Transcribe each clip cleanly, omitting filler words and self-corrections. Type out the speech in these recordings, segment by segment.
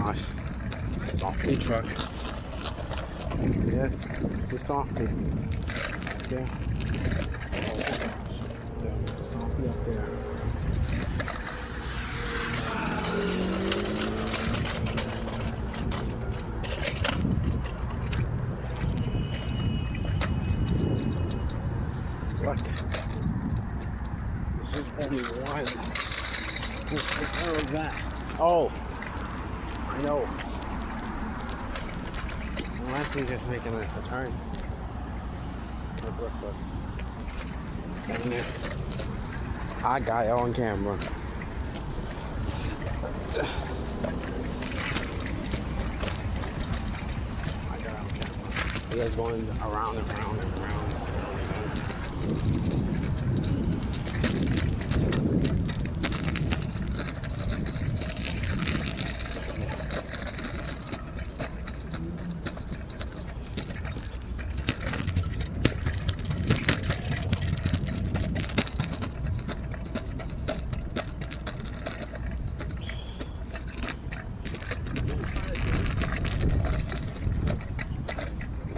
gosh. Softee truck. Yes, it's a Softee. Right there. Oh gosh. There's a Softee up there. What? There's just only one. What the hell is that? Oh, I know. Unless he's just making a turn. Look. I got it on camera. I got it on camera. He is going around and around and around.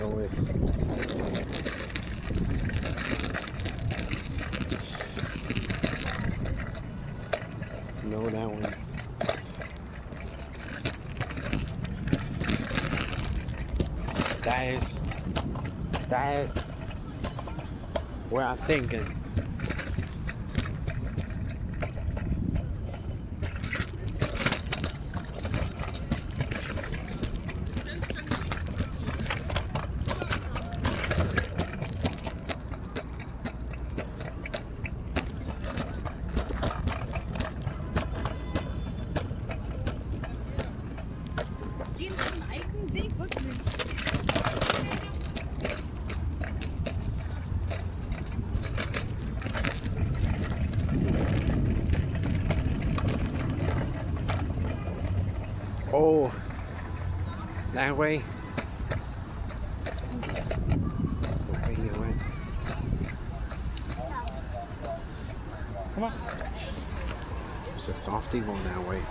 Always. Know that one. That is where I'm thinking. Gehen zum alten Weg wirklich. Oh, that way. Right. Come on. It's a Softee going that way.